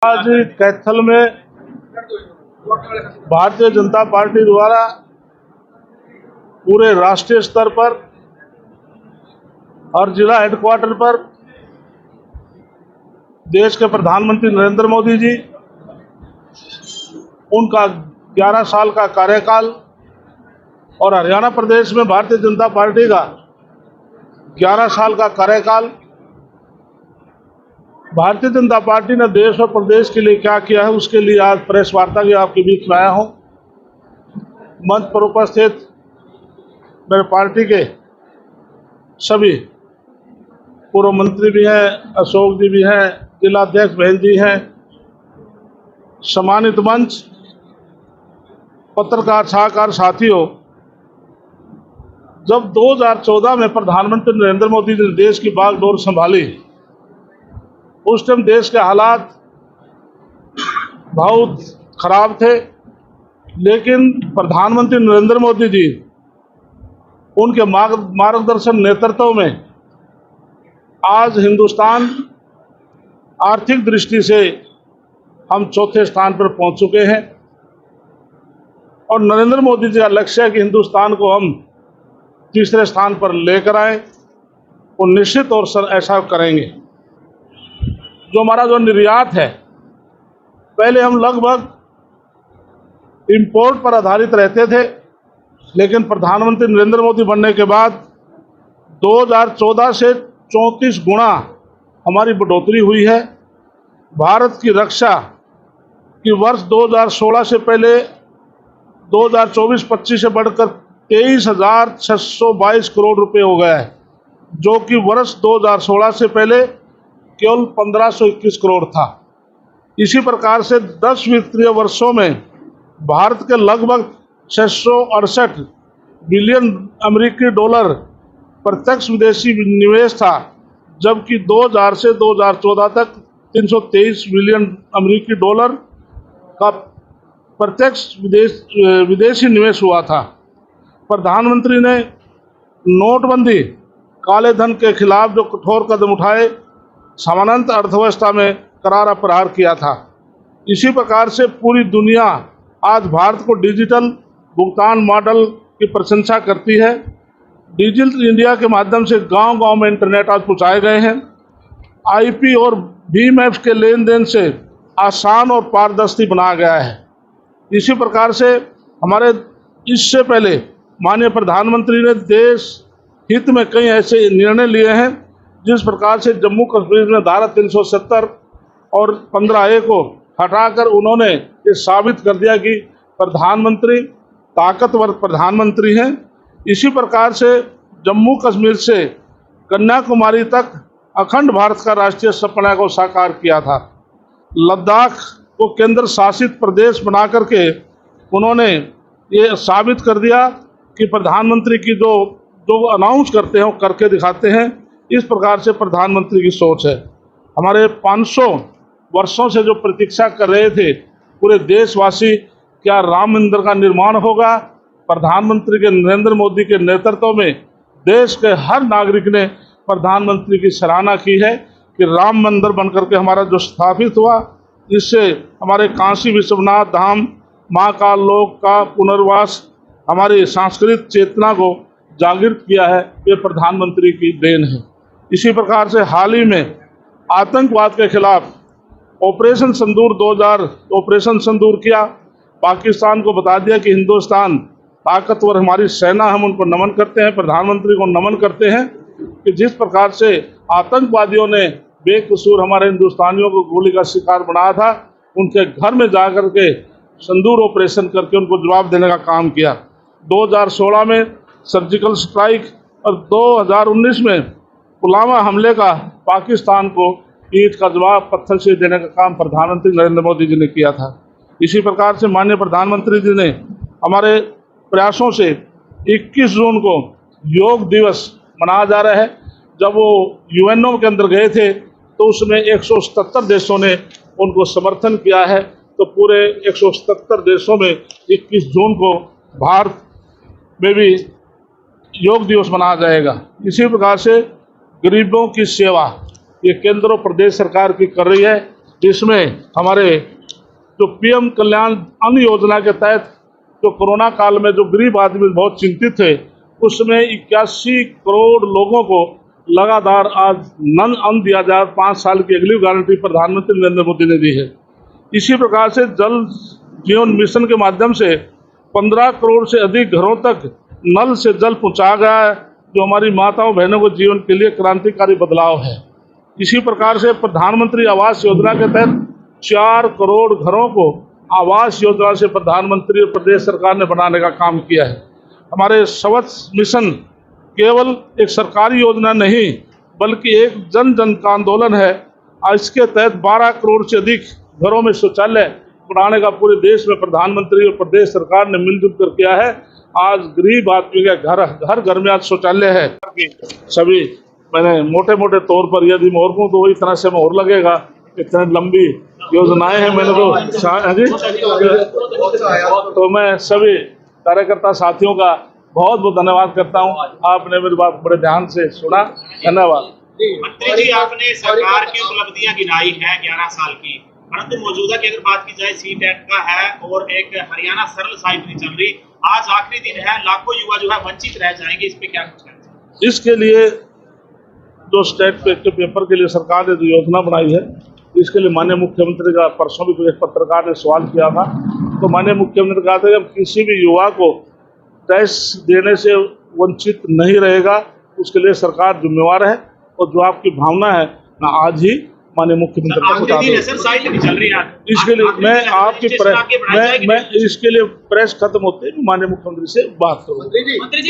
आज कैथल में भारतीय जनता पार्टी द्वारा पूरे राष्ट्रीय स्तर पर और जिला हेडक्वार्टर पर देश के प्रधानमंत्री नरेंद्र मोदी जी, उनका 11 साल का कार्यकाल और हरियाणा प्रदेश में भारतीय जनता पार्टी का 11 साल का कार्यकाल, भारतीय जनता पार्टी ने देश और प्रदेश के लिए क्या किया है, उसके लिए आज प्रेस वार्ता की आपके बीच लाया हूं। मंच पर उपस्थित मेरे पार्टी के सभी पूर्व मंत्री भी हैं, अशोक जी भी हैं, जिला अध्यक्ष बहन जी हैं, सम्मानित मंच, पत्रकार सलाहकार साथियों। जब 2014 में प्रधानमंत्री नरेंद्र मोदी जी ने देश की बागडोर संभाली, उस टाइम देश के हालात बहुत खराब थे, लेकिन प्रधानमंत्री नरेंद्र मोदी जी, उनके मार्गदर्शन नेतृत्व में आज हिंदुस्तान आर्थिक दृष्टि से हम चौथे स्थान पर पहुंच चुके हैं और नरेंद्र मोदी जी का लक्ष्य है कि हिंदुस्तान को हम तीसरे स्थान पर लेकर आए और निश्चित तौर से ऐसा करेंगे। जो हमारा निर्यात है, पहले हम लगभग इंपोर्ट पर आधारित रहते थे, लेकिन प्रधानमंत्री नरेंद्र मोदी बनने के बाद 2014 से 34 गुना हमारी बढ़ोतरी हुई है। भारत की रक्षा की वर्ष 2016 से पहले 2024-25 से बढ़कर 23,622 करोड़ रुपए हो गया है, जो कि वर्ष 2016 से पहले केवल 1521 करोड़ था। इसी प्रकार से 10 वित्तीय वर्षों में भारत के लगभग 668 बिलियन अमेरिकी डॉलर प्रत्यक्ष विदेशी निवेश था, जबकि 2000 से 2014 तक 323 बिलियन अमेरिकी डॉलर का प्रत्यक्ष विदेशी निवेश हुआ था। प्रधानमंत्री ने नोटबंदी, काले धन के खिलाफ जो कठोर कदम उठाए, समानांतर अर्थव्यवस्था में करारा प्रहार किया था। इसी प्रकार से पूरी दुनिया आज भारत को डिजिटल भुगतान मॉडल की प्रशंसा करती है। डिजिटल इंडिया के माध्यम से गांव-गांव में इंटरनेट आज पहुंचाए गए हैं। आईपी और भीम ऐप्स के लेन देन से आसान और पारदर्शी बनाया गया है। इसी प्रकार से हमारे इससे पहले माननीय प्रधानमंत्री ने देश हित में कई ऐसे निर्णय लिए हैं, जिस प्रकार से जम्मू कश्मीर में धारा 370 और 15A को हटाकर उन्होंने ये साबित कर दिया कि प्रधानमंत्री ताकतवर प्रधानमंत्री हैं। इसी प्रकार से जम्मू कश्मीर से कन्याकुमारी तक अखंड भारत का राष्ट्रीय सपना को साकार किया था। लद्दाख को केंद्र शासित प्रदेश बना करके उन्होंने ये साबित कर दिया कि प्रधानमंत्री की जो अनाउंस करते हैं वो करके दिखाते हैं। इस प्रकार से प्रधानमंत्री की सोच है। हमारे 500 वर्षों से जो प्रतीक्षा कर रहे थे पूरे देशवासी, क्या राम मंदिर का निर्माण होगा। प्रधानमंत्री के नरेंद्र मोदी के नेतृत्व में देश के हर नागरिक ने प्रधानमंत्री की सराहना की है कि राम मंदिर बनकर के हमारा जो स्थापित हुआ, इससे हमारे काशी विश्वनाथ धाम, महाकाल लोक का पुनर्वास, हमारी सांस्कृतिक चेतना को जागृत किया है। ये प्रधानमंत्री की देन है। इसी प्रकार से हाल ही में आतंकवाद के खिलाफ ऑपरेशन सिंदूर किया। पाकिस्तान को बता दिया कि हिंदुस्तान ताकतवर हमारी सेना, हम उनको नमन करते हैं, प्रधानमंत्री को नमन करते हैं कि जिस प्रकार से आतंकवादियों ने बेकसूर हमारे हिंदुस्तानियों को गोली का शिकार बनाया था, उनके घर में जाकर के सिंदूर ऑपरेशन करके उनको जवाब देने का काम किया। 2016 में सर्जिकल स्ट्राइक और 2019 में पुलवामा हमले का पाकिस्तान को ईंट का जवाब पत्थर से देने का काम प्रधानमंत्री नरेंद्र मोदी जी ने किया था। इसी प्रकार से माननीय प्रधानमंत्री जी ने हमारे प्रयासों से 21 जून को योग दिवस मनाया जा रहा है। जब वो यूएनओ के अंदर गए थे तो उसमें 177 देशों ने उनको समर्थन किया है। तो पूरे 177 देशों में 21 जून को भारत में भी योग दिवस मनाया जाएगा। इसी प्रकार से गरीबों की सेवा ये केंद्र और प्रदेश सरकार की कर रही है। जिसमें हमारे जो पीएम कल्याण अन्न योजना के तहत जो कोरोना काल में जो गरीब आदमी बहुत चिंतित थे, उसमें 81 करोड़ लोगों को लगातार आज अन्न दिया जाए। 5 साल की अगली गारंटी प्रधानमंत्री नरेंद्र मोदी ने दी है। इसी प्रकार से जल जीवन मिशन के माध्यम से 15 करोड़ से अधिक घरों तक नल से जल पहुंचाया गया है, जो हमारी माताओं बहनों को जीवन के लिए क्रांतिकारी बदलाव है। इसी प्रकार से प्रधानमंत्री आवास योजना के तहत 4 करोड़ घरों को आवास योजना से प्रधानमंत्री और प्रदेश सरकार ने बनाने का काम किया है। हमारे स्वच्छ मिशन केवल एक सरकारी योजना नहीं, बल्कि एक जन जन का आंदोलन है। इसके तहत 12 करोड़ से अधिक घरों में शौचालय बनाने का पूरे देश में प्रधानमंत्री और प्रदेश सरकार ने मिलजुल कर किया है। आज गरीब आदमी के घर घर में आज शौचालय है। सभी मैंने मोटे मोटे तौर पर यदि मोहर को तो वही तरह से मोहर लगेगा। इतनी लंबी योजनाएं हैं। मैंने तो मैं सभी कार्यकर्ता साथियों का बहुत बहुत धन्यवाद करता हूं। आपने मेरी बात बड़े ध्यान से सुना, धन्यवाद। मंत्री जी, आपने सरकार की उपलब्धियां गिनाई है 11 साल की, परंतु मौजूदा की अगर बात की जाए सीटेट का है और एक हरियाणा सरल साइट नहीं चल रही। आज आखिरी दिन है, लाखों युवा जो है वंचित रह जाएंगे, इस पे क्या कुछ कहते हैं? इसके लिए जो स्टेट के पेपर के लिए सरकार ने जो योजना बनाई है, इसके लिए माननीय मुख्यमंत्री का परसों भी एक पत्रकार ने सवाल किया था, तो माननीय मुख्यमंत्री कहा था कि हम किसी भी युवा को टेस्ट देने से वंचित नहीं रहेगा, उसके लिए सरकार जिम्मेवार है। और जो आपकी भावना है ना, आज ही माननीय मुख्यमंत्री को बता दें। इसके लिए मैं आपकी मैं इसके लिए प्रेस खत्म होते ही माननीय मुख्यमंत्री से बात करूँगा। मंत्री जी,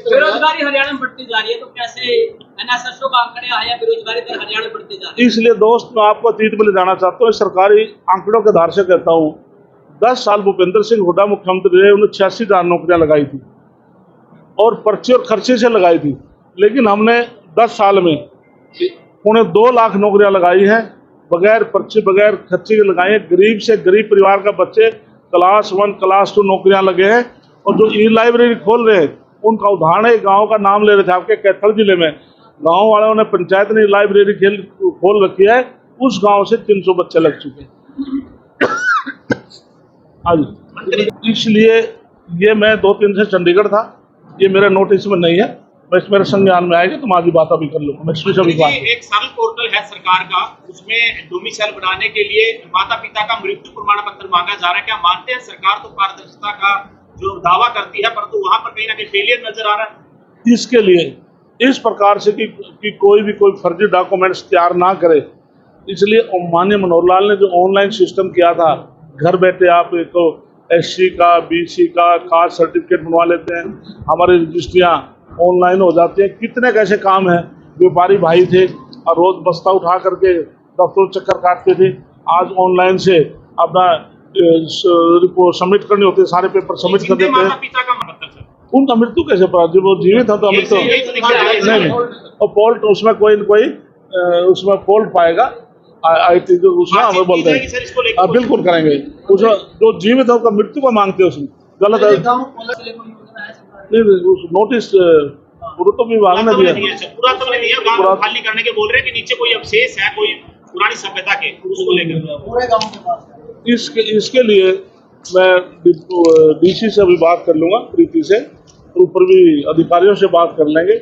बेरोजगारी हरियाणा में बढ़ती जा रही है, तो कैसे एनएसएसओ का आंकड़े आया, बेरोजगारी दर हरियाणा में बढ़ती जा रही है? इसलिए दोस्त, मैं आपको अतीत में ले जाना चाहता हूँ। सरकारी आंकड़ों के आधार से कहता हूँ, 10 साल भूपेंद्र सिंह हुड्डा मुख्यमंत्री रहे, उन्होंने 86,000 नौकरियां लगाई थी और पर्चे और खर्चे से लगाई थी। लेकिन हमने 10 साल में 2.25 लाख नौकरियां लगाई हैं, बगैर पर्चे बगैर खर्चे के लगाई हैं। गरीब से गरीब परिवार का बच्चे क्लास 1 क्लास 2 नौकरियां लगे हैं। और जो ई लाइब्रेरी खोल रहे हैं, उनका उदाहरण है, गाँव का नाम ले रहे थे आपके कैथल जिले में, गाँव वालों ने पंचायत ने लाइब्रेरी खोल रखी है, उस गाँव से 300 बच्चे लग चुके हैं। इसलिए ये मैं 2-3 से चंडीगढ़ था, ये मेरे नोटिस में नहीं है, बस मेरे संज्ञान में आएगा तो मैं आगे बात अभी कर लूँगा। मैं इसमें सभी बात एक सरल पोर्टल है सरकार का, उसमें डोमिसाइल बनाने के लिए माता पिता का मृत्यु प्रमाण पत्र मांगा जा रहा है। क्या मानते हैं सरकार तो पारदर्शिता का जो दावा करती है, परंतु वहां पर कहीं ना कहीं फेलियर नजर आ रहा है? इसके लिए इस प्रकार से कि कोई फर्जी डॉक्यूमेंट्स तैयार ना करे, इसलिए माननीय मनोहर लाल ने जो ऑनलाइन सिस्टम किया था, घर बैठे आप तो SC का, BC का कास्ट सर्टिफिकेट बनवा लेते हैं, हमारी रजिस्ट्रियाँ ऑनलाइन हो जाती हैं। कितने कैसे काम हैं। व्यापारी भाई थे और रोज बस्ता उठा करके दफ्तर चक्कर काटते थे, आज ऑनलाइन से अपना रिपोर्ट सबमिट करनी होती है, सारे पेपर सबमिट कर देते हैं। उनका मृत्यु कैसे पड़ा? जब वो जीवित था तो मृत्यु नहीं, और फॉल्ट उसमें कोई न कोई उसमें फॉल्ट पाएगा। IT जो उसमें हमें बोलते हैं, बिल्कुल करेंगे। उसमें जो जीवित है उसका मृत्यु को मांगते हैं, उसमें गलत है। नहीं, नोटिस तो विभाग ने दिया, पूरा तो नहीं है, गांव खाली करने के बोल रहे हैं कि नीचे कोई अवशेष है, कोई पुरानी सभ्यता के, उसको लेकर। इसके लिए मैं DC से अभी बात कर लूँगा, प्रीति से, और ऊपर भी अधिकारियों से बात कर लेंगे।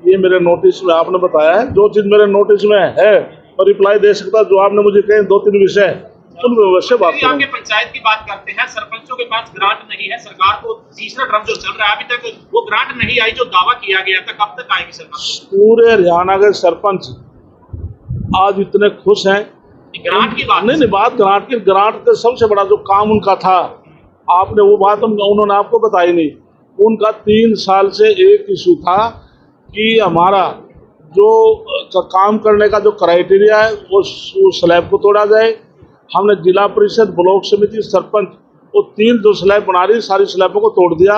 ये मेरे नोटिस में आपने बताया है, जो चीज़ मेरे नोटिस में है और रिप्लाई दे सकता, जो आपने मुझे कहे 2-3 विषय, उन व्यवस्था बात करेंगे। आपके पंचायत की बात करते हैं, सरपंचों के पास ग्रांट नहीं है, सरकार को तीसरा ड्रम जो चल रहा है, अभी तक वो ग्रांट नहीं आई जो दावा किया गया था, कब तक आएगी सरकार? पूरे हरियाणा के सरपंच आज इतने खुश हैं। ग्रांट की बात नहीं, बात ग्रांट की, ग्रांट का सबसे बड़ा जो काम उनका था, आपने वो बात उन्होंने आपको बताई नहीं। उनका 3 साल से एक इशू था कि हमारा जो काम करने का जो क्राइटेरिया है वो स्लैब को तोड़ा जाए। हमने जिला परिषद, ब्लॉक समिति, सरपंच, वो 3 जो स्लैब बना रही, सारी स्लैबों को तोड़ दिया।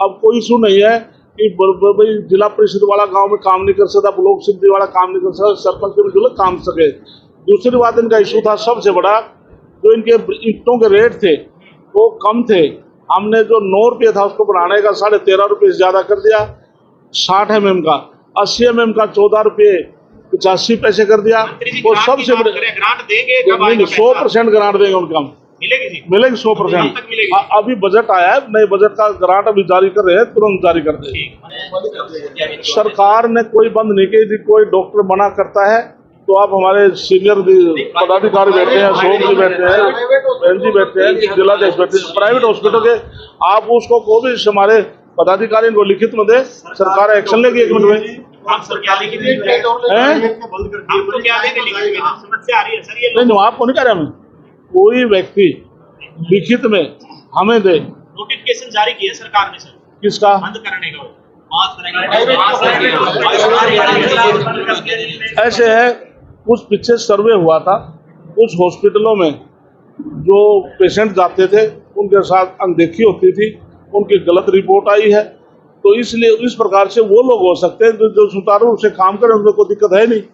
अब कोई इशू नहीं है कि भाई जिला परिषद वाला गांव में काम नहीं कर सकता, ब्लॉक समिति वाला काम नहीं कर सकता, सरपंच के जो काम सके। दूसरी बात इनका इशू था सबसे बड़ा, जो इनके ईंटों के रेट थे वो कम थे। हमने जो 9 रुपये था उसको बढ़ाने का 13.5 रुपये से ज़्यादा कर दिया। 60 mm का, 80 mm का 14 रुपये, 85 पैसे कर दिया। मंत्री जी वो ग्रांट की सबसे बात बड़े करें, ग्रांट देंगे कब आएगा पैसा? 100% ग्रांट देंगे उनका, हम मिलेगी जी, मिलेगी कब 100%। तक मिलेगी? अभी बजट आया है, नए बजट का ग्रांट अभी जारी कर रहे हैं, तुरंत जारी कर देंगे। ठीक। सरकार ने कोई बंद नहीं की थी। कोई डॉक्टर मना करता है तो आप हमारे सीनियर पदाधिकारी बैठे हैं, सोम जी बैठे हैं, बहन जी बैठे हैं, जिलाध्यक्ष बैठे हैं, प्राइवेट हॉस्पिटल के, आप उसको को भी हमारे पदाधिकारी को लिखित में दे, सरकार एक्शन लेगी 1 मिनट में। हम सर क्या लिखित में हैं? हम तो क्या देंगे लिखित में? समस्या आ रही है सर, ये नहीं, आपको नहीं कह रहा मैं, कोई व्यक्ति लिखित में हमें दे। नोटिफिकेशन जारी किया सरकार ने सर किसका? बंद करने का। ऐसे है, कुछ पीछे सर्वे हुआ था, कुछ हॉस्पिटलों में जो पेशेंट जाते थे उनके साथ अनदेखी होती थी, उनकी गलत रिपोर्ट आई है, तो इसलिए इस प्रकार से वो लोग हो सकते हैं जो सुचारू रूप से काम करें, उनको कोई दिक्कत है नहीं है?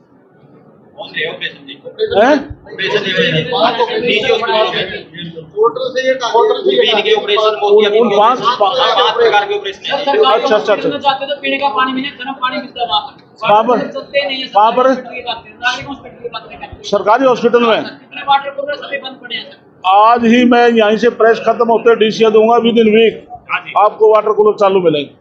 उन पांच अच्छा, अच्छा, अच्छा। जाते तो पीने का पानी मिले, गर्म पानी मिलता है वहाँ कहाँ पर? कहाँ पर? पर सरकारी हॉस्पिटल में वाटर कूलर सभी बंद पड़े हैं सर। आज ही मैं यहीं से प्रेस खत्म होते डीसीए दूंगा, विद इन वीक हाँ जी। आपको वाटर कूलर चालू मिलेंगे।